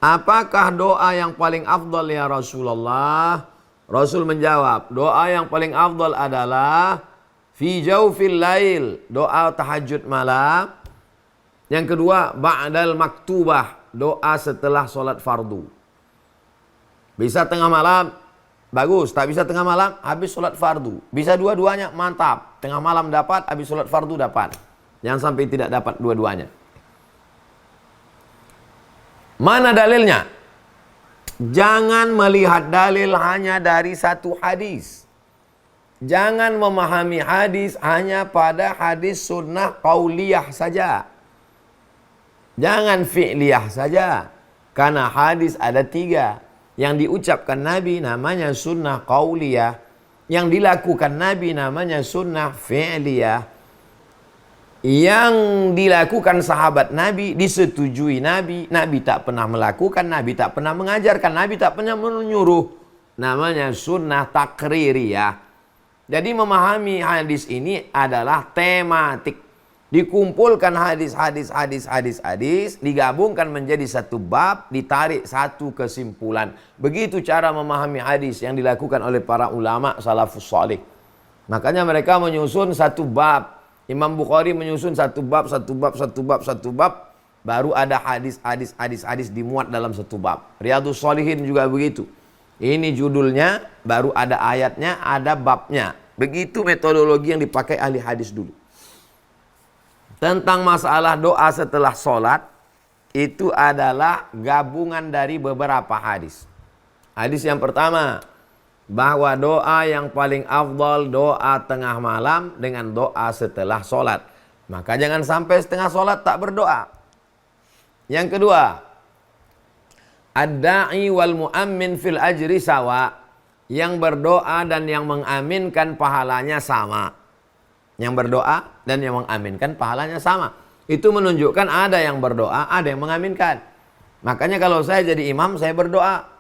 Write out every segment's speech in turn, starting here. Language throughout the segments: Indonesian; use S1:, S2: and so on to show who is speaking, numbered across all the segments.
S1: apakah doa yang paling afdal ya Rasulullah? Rasul menjawab, doa yang paling afdal adalah fi jaufil lail, doa tahajud malam. Yang kedua, ba'dal maktubah, doa setelah solat fardu. Bisa tengah malam, bagus. Tak bisa tengah malam, habis solat fardu. Bisa dua-duanya, mantap. Tengah malam dapat, habis solat fardu dapat. Jangan sampai tidak dapat dua-duanya. Mana dalilnya? Jangan melihat dalil hanya dari satu hadis. Jangan memahami hadis hanya pada hadis sunnah qauliyah saja. Jangan fi'liyah saja. Karena hadis ada 3. Yang diucapkan Nabi namanya sunnah qauliyah. Yang dilakukan Nabi namanya sunnah fi'liyah. Yang dilakukan sahabat Nabi, disetujui Nabi. Nabi tak pernah melakukan, Nabi tak pernah mengajarkan, Nabi tak pernah menyuruh. Namanya sunnah takririyah. Jadi memahami hadis ini adalah tematik. Dikumpulkan hadis, digabungkan menjadi satu bab, ditarik satu kesimpulan. Begitu cara memahami hadis yang dilakukan oleh para ulama salafus salih. Makanya mereka menyusun satu bab. Imam Bukhari menyusun satu bab, baru ada hadis dimuat dalam satu bab. Riyadhus Shalihin juga begitu. Ini judulnya, baru ada ayatnya, ada babnya. Begitu metodologi yang dipakai ahli hadis dulu. Tentang masalah doa setelah sholat, itu adalah gabungan dari beberapa hadis. Hadis yang pertama, bahwa doa yang paling afdal doa tengah malam dengan doa setelah sholat. Maka jangan sampai setengah sholat tak berdoa. Yang kedua, ad-da'i wal mu'ammin fil ajri sawa. Yang berdoa dan yang mengaminkan pahalanya sama. Yang berdoa dan yang mengaminkan pahalanya sama. Itu menunjukkan ada yang berdoa, ada yang mengaminkan. Makanya kalau saya jadi imam, saya berdoa.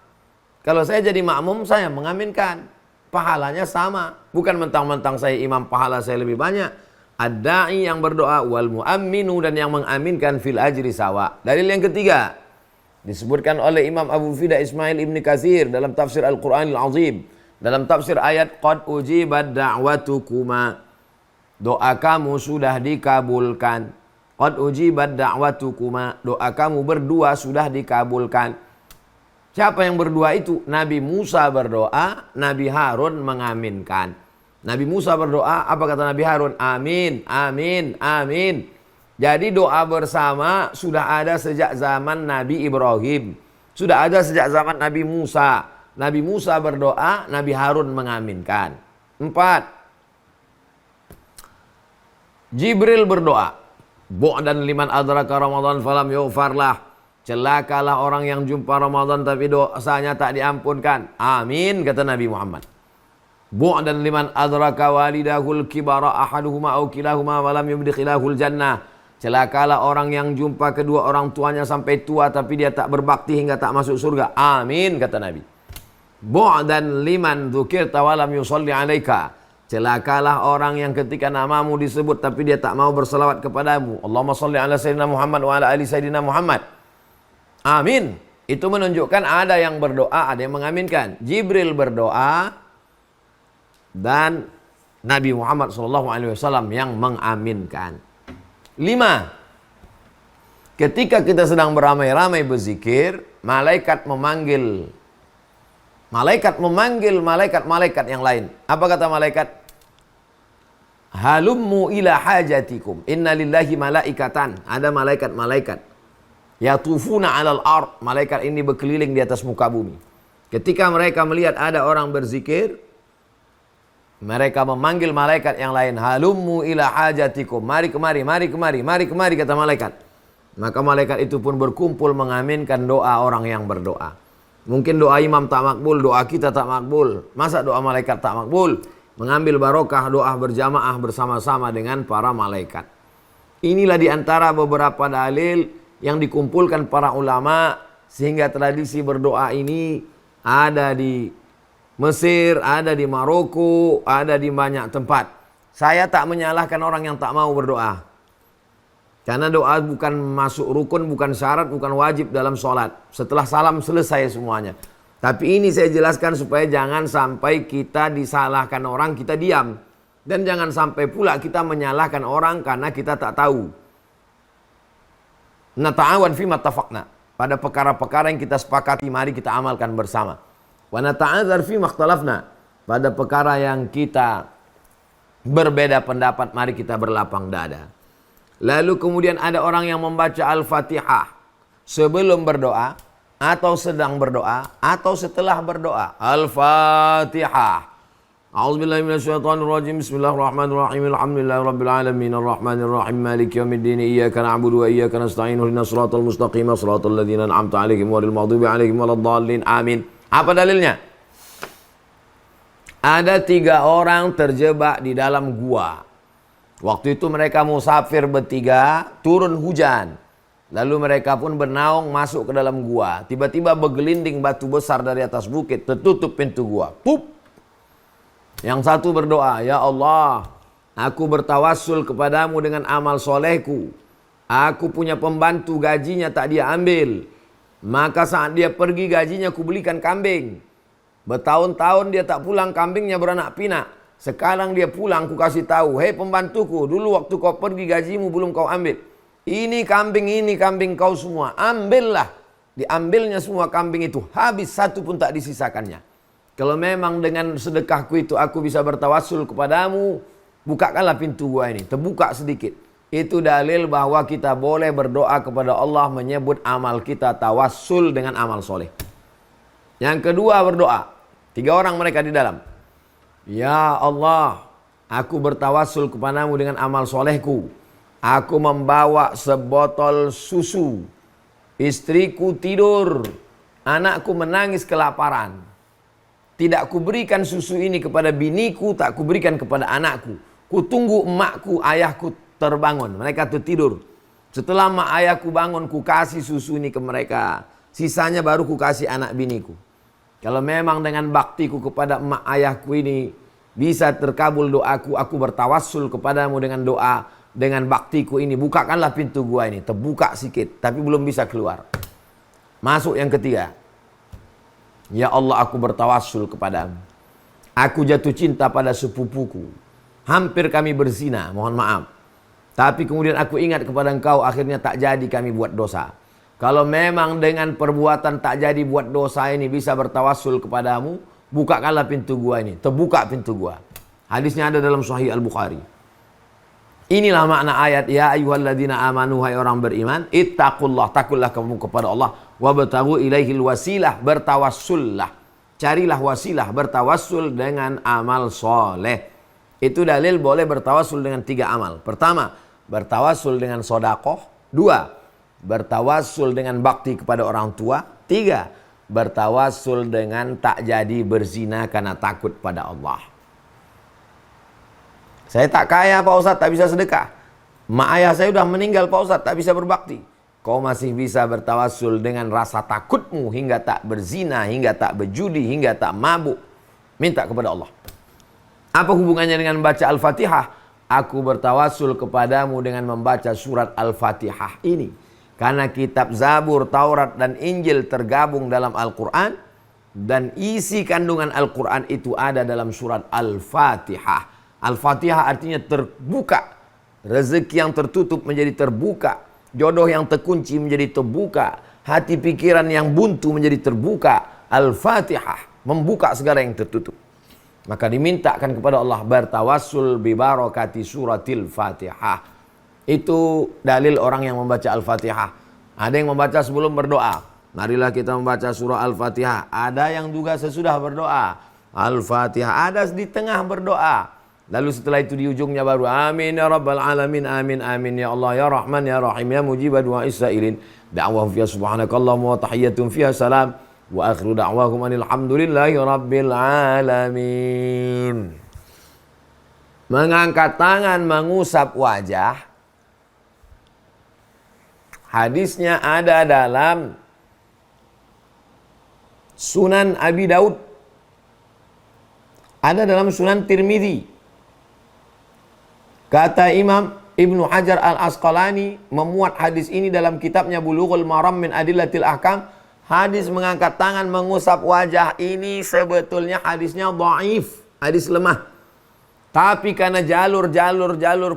S1: Kalau saya jadi makmum, saya mengaminkan. Pahalanya sama. Bukan mentang-mentang saya imam, pahala saya lebih banyak. Ad-da'i yang berdoa, wal mu'amminu dan yang mengaminkan fil ajri sawa. Dalil yang ketiga, disebutkan oleh Imam Abu Fida Ismail Ibn Katsir dalam tafsir Al-Quranil Azim. Dalam tafsir ayat, qad ujibat da'watukuma. Doa kamu sudah dikabulkan. Qad ujibat da'watukuma. Doa kamu berdua sudah dikabulkan. Siapa yang berdua itu? Nabi Musa berdoa, Nabi Harun mengaminkan. Nabi Musa berdoa, apa kata Nabi Harun? Amin, amin, amin. Jadi doa bersama sudah ada sejak zaman Nabi Ibrahim. Sudah ada sejak zaman Nabi Musa. Nabi Musa berdoa, Nabi Harun mengaminkan. 4. Jibril berdoa, bu'dan liman adraka Ramadan falam yughfarlah. Celakalah orang yang jumpa Ramadan tapi dosanya tak diampunkan. Amin, kata Nabi Muhammad. Bu'dan liman adraka walidahul kibara ahaduhuma aw kilahuma walam yudkhilahul jannah. Celakalah orang yang jumpa kedua orang tuanya sampai tua tapi dia tak berbakti hingga tak masuk surga. Amin, kata Nabi. Bu'dan liman dzukirta walam yusalli alaika. Celakalah orang yang ketika namamu disebut tapi dia tak mau berselawat kepadamu. Allahumma salli ala sayyidina Muhammad wa ala ali sayyidina Muhammad. Amin. Itu menunjukkan ada yang berdoa, ada yang mengaminkan. Jibril berdoa dan Nabi Muhammad SAW yang mengaminkan. 5. Ketika kita sedang beramai-ramai berzikir, malaikat memanggil malaikat yang lain. Apa kata malaikat? Halummu ila hajatikum. Inna lillahi malaikatan. Ada malaikat-malaikat. Yatufuna alal ard. Malaikat ini berkeliling di atas muka bumi. Ketika mereka melihat ada orang berzikir, mereka memanggil malaikat yang lain. Halummu ila hajatikum. Mari kemari, mari kemari, mari kemari, kata malaikat. Maka malaikat itu pun berkumpul mengaminkan doa orang yang berdoa. Mungkin doa imam tak makbul, doa kita tak makbul. Masa doa malaikat tak makbul? Mengambil barokah doa berjamaah bersama-sama dengan para malaikat. Inilah diantara beberapa dalil yang dikumpulkan para ulama sehingga tradisi berdoa ini ada di Mesir, ada di Maroko, ada di banyak tempat. Saya tak menyalahkan orang yang tak mau berdoa. Karena doa bukan masuk rukun, bukan syarat, bukan wajib dalam sholat. Setelah salam selesai semuanya. Tapi ini saya jelaskan supaya jangan sampai kita disalahkan orang, kita diam. Dan jangan sampai pula kita menyalahkan orang karena kita tak tahu. Nata'awan fima tafaqna. Pada perkara-perkara yang kita sepakati, mari kita amalkan bersama. Wa nata'adzar fima ikhtalafna. Pada perkara yang kita berbeda pendapat, mari kita berlapang dada. Lalu kemudian ada orang yang membaca Al-Fatihah sebelum berdoa, atau sedang berdoa, atau setelah berdoa. Al-Fatihah. A'udzubillahi minasyaitonirrajim. Bismillahirrahmanirrahim. Alhamdulillahirabbil alamin arrahmanirrahim maliki yaumiddin iyyaka na'budu wa iyyaka nasta'in ihdinas siratal mustaqim siratal ladzina an'amta 'alaihim ghairil maghdubi 'alaihim waladdallin. Amin. Apa dalilnya? Ada 3 orang terjebak di dalam gua. Waktu itu mereka musafir bertiga, turun hujan. Lalu mereka pun bernaung masuk ke dalam gua. Tiba-tiba bergelinding batu besar dari atas bukit, tertutup pintu gua. Pup! Yang satu berdoa, "Ya Allah, aku bertawassul kepadamu dengan amal solehku. Aku punya pembantu, gajinya tak dia ambil. Maka saat dia pergi gajinya ku belikan kambing. Bertahun-tahun dia tak pulang, kambingnya beranak pinak. Sekarang dia pulang, ku kasih tahu, hei pembantuku, dulu waktu kau pergi gajimu belum kau ambil. Ini kambing kau semua, ambillah." Diambilnya semua kambing itu, habis satu pun tak disisakannya. Kalau memang dengan sedekahku itu aku bisa bertawassul kepadamu, bukakanlah pintu gua ini, terbuka sedikit. Itu dalil bahwa kita boleh berdoa kepada Allah menyebut amal kita tawassul dengan amal soleh. Yang kedua berdoa, 3 orang mereka di dalam. "Ya Allah, aku bertawassul kepadamu dengan amal solehku. Aku membawa sebotol susu. Istriku tidur. Anakku menangis kelaparan. Tidak kuberikan susu ini kepada biniku, tak kuberikan kepada anakku. Kutunggu emakku, ayahku terbangun. Mereka tertidur. Setelah emak ayahku bangun, ku kasih susu ini ke mereka. Sisanya baru ku kasih anak biniku. Kalau memang dengan baktiku kepada emak ayahku ini bisa terkabul doaku, aku bertawassul kepadamu dengan doa, dengan baktiku ini, bukakanlah pintu gua ini." Terbuka sikit, tapi belum bisa keluar. Masuk yang ketiga. "Ya Allah, aku bertawassul kepadamu. Aku jatuh cinta pada sepupuku. Hampir kami berzina, mohon maaf. Tapi kemudian aku ingat kepada engkau, akhirnya tak jadi kami buat dosa. Kalau memang dengan perbuatan tak jadi buat dosa ini bisa bertawassul kepadamu, bukakanlah pintu gua ini." Terbuka pintu gua. Hadisnya ada dalam Sahih Al-Bukhari. Inilah makna ayat, "Ya ayyuhalladzina amanu," hai orang beriman, "ittaqullah," takutlah kamu kepada Allah, "wabtaghu ilaihil wasilah," bertawassullah. Carilah wasilah, bertawassul dengan amal soleh. Itu dalil boleh bertawassul dengan 3 amal. Pertama, bertawassul dengan sedekah. 2, bertawassul dengan bakti kepada orang tua. 3, bertawassul dengan tak jadi berzina karena takut pada Allah. Saya tak kaya Pak Ustadz, tak bisa sedekah. Mak ayah saya sudah meninggal Pak Ustadz, tak bisa berbakti. Kau masih bisa bertawassul dengan rasa takutmu hingga tak berzina, hingga tak berjudi, hingga tak mabuk. Minta kepada Allah. Apa hubungannya dengan membaca Al-Fatihah? Aku bertawassul kepadamu dengan membaca surat Al-Fatihah ini. Karena kitab Zabur, Taurat, dan Injil tergabung dalam Al-Quran. Dan isi kandungan Al-Quran itu ada dalam surat Al-Fatihah. Al-Fatihah artinya terbuka. Rezeki yang tertutup menjadi terbuka. Jodoh yang terkunci menjadi terbuka. Hati pikiran yang buntu menjadi terbuka. Al-Fatihah membuka segala yang tertutup. Maka dimintakan kepada Allah bertawassul bi barakati suratil Fatihah. Itu dalil orang yang membaca Al-Fatihah. Ada yang membaca sebelum berdoa. Marilah kita membaca surah Al-Fatihah. Ada yang juga sesudah berdoa. Al-Fatihah. Ada di tengah berdoa. Lalu setelah itu di ujungnya baru amin ya rabbal alamin, amin amin ya Allah ya Rahman ya Rahim ya mujibah du'a isailin. Da'wahum fiha subhanakallahumma wa tahiyyatuhum fiha salam. Wa akhiru da'wahum alhamdulillahi rabbil alamin. Mengangkat tangan, mengusap wajah. Hadisnya ada dalam Sunan Abi Daud. Ada dalam Sunan Tirmidzi. Kata Imam Ibnu Hajar Al-Asqalani memuat hadis ini dalam kitabnya Bulughul Maram min Adillatil Ahkam. Hadis mengangkat tangan mengusap wajah ini sebetulnya hadisnya dhaif, hadis lemah. Tapi karena jalur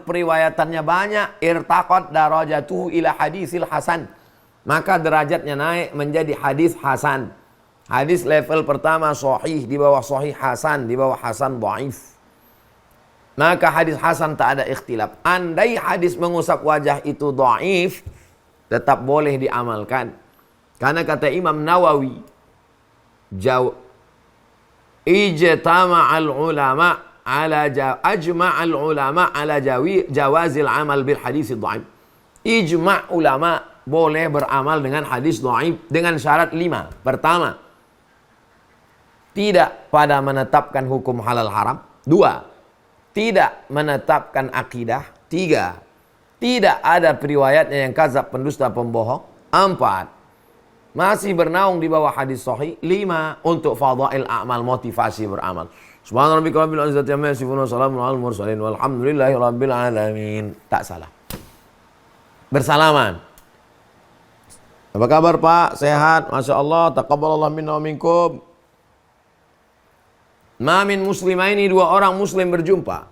S1: periwayatannya banyak, irtaqat darajatuhu ila hadisil hasan. Maka derajatnya naik menjadi hadis hasan. Hadis level pertama sahih, di bawah sahih hasan, di bawah hasan dhaif. Maka hadis hasan tak ada ikhtilaf. Andai hadis mengusap wajah itu dhaif, tetap boleh diamalkan. Karena kata Imam Nawawi, ajma'al ulama ala jawazil amal bil hadis dhaif. Ijma' ulama boleh beramal dengan hadis dhaif dengan syarat 5. Pertama, tidak pada menetapkan hukum halal haram. 2, tidak menetapkan akidah. 3, tidak ada periwayatnya yang kadzab, pendusta, pembohong. 4, masih bernaung di bawah hadis sahih. 5, untuk fadail a'mal, motivasi beramal. Subhana rabbika rabbil izzati amma yasifun wa salamun alal mursalin walhamdulillahi rabbil alamin. Tak salah. Bersalaman. Apa kabar Pak? Sehat? Masya Allah. Taqabbalallah minna wa minkum. Ma min muslimaini, 2 orang muslim berjumpa,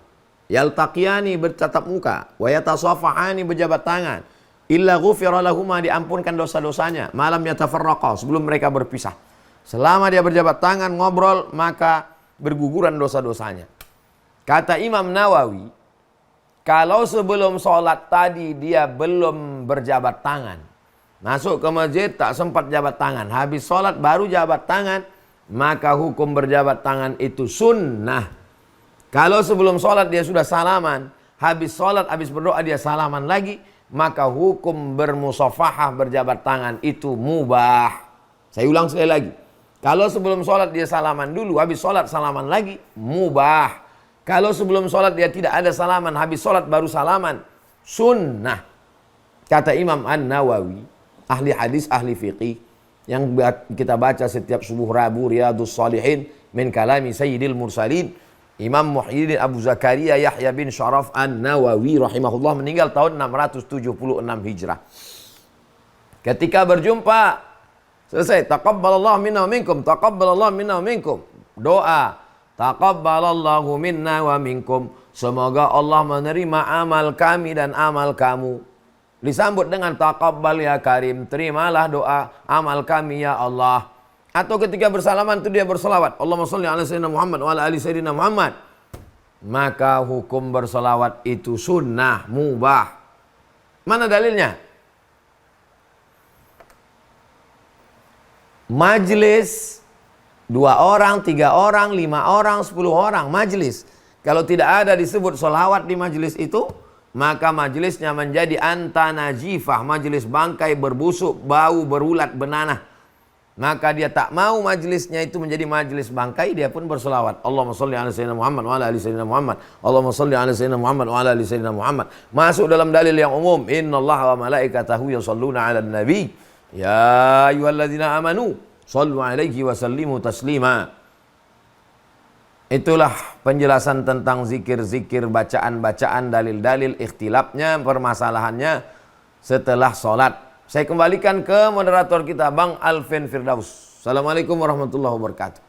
S1: yaltaqiyani bertatap muka, wa yatasafahani berjabat tangan, illa ghufira lahuma diampunkan dosa-dosanya, malam yatafarraqa sebelum mereka berpisah. Selama dia berjabat tangan ngobrol maka berguguran dosa-dosanya. Kata Imam Nawawi, kalau sebelum sholat tadi dia belum berjabat tangan, masuk ke masjid tak sempat jabat tangan, habis sholat baru jabat tangan, maka hukum berjabat tangan itu sunnah. Kalau sebelum sholat dia sudah salaman, habis sholat, habis berdoa dia salaman lagi, maka hukum bermusafahah berjabat tangan itu mubah. Saya ulang sekali lagi. Kalau sebelum sholat dia salaman dulu, habis sholat salaman lagi, mubah. Kalau sebelum sholat dia tidak ada salaman, habis sholat baru salaman, sunnah. Kata Imam An-Nawawi, ahli hadis, ahli fiqih, yang kita baca setiap subuh Rabu, Riyadhus Shalihin min kalami Sayyidil Mursalin, Imam Muhyiddin Abu Zakaria Yahya bin Syaraf An-Nawawi rahimahullah meninggal tahun 676 Hijrah. Ketika berjumpa, selesai, taqabbalallahu minna wa minkum, taqabbalallahu minna wa minkum. Doa, taqabbalallahu minna wa minkum. Semoga Allah menerima amal kami dan amal kamu. Disambut dengan taqabbal ya karim, terimalah doa amal kami ya Allah. Atau ketika bersalaman itu dia berselawat, Allahumma sholli ala sayyidina Muhammad wa ala ali sayyidina Muhammad. Maka hukum berselawat itu sunnah, mubah. Mana dalilnya? Majlis 2 orang, 3 orang, 5 orang, 10 orang, majlis. Kalau tidak ada disebut selawat di majlis itu, maka majelisnya menjadi anta najifah, majelis bangkai berbusuk, bau berulat benanah. Maka dia tak mau majelisnya itu menjadi majelis bangkai, dia pun berselawat. Allahumma sholli ala sayyidina Muhammad wa ala ali sayyidina Muhammad. Allahumma sholli ala sayyidina Muhammad wa ala ali sayyidina Muhammad. Masuk dalam dalil yang umum, innallaha wa malaikatahu yashalluna 'alan nabi. Ya ayyuhalladzina amanu shallu 'alaihi wa sallimu taslima. Itulah penjelasan tentang zikir-zikir, bacaan-bacaan, dalil-dalil, ikhtilafnya, permasalahannya setelah sholat. Saya kembalikan ke moderator kita, Bang Alvin Firdaus. Assalamualaikum warahmatullahi wabarakatuh.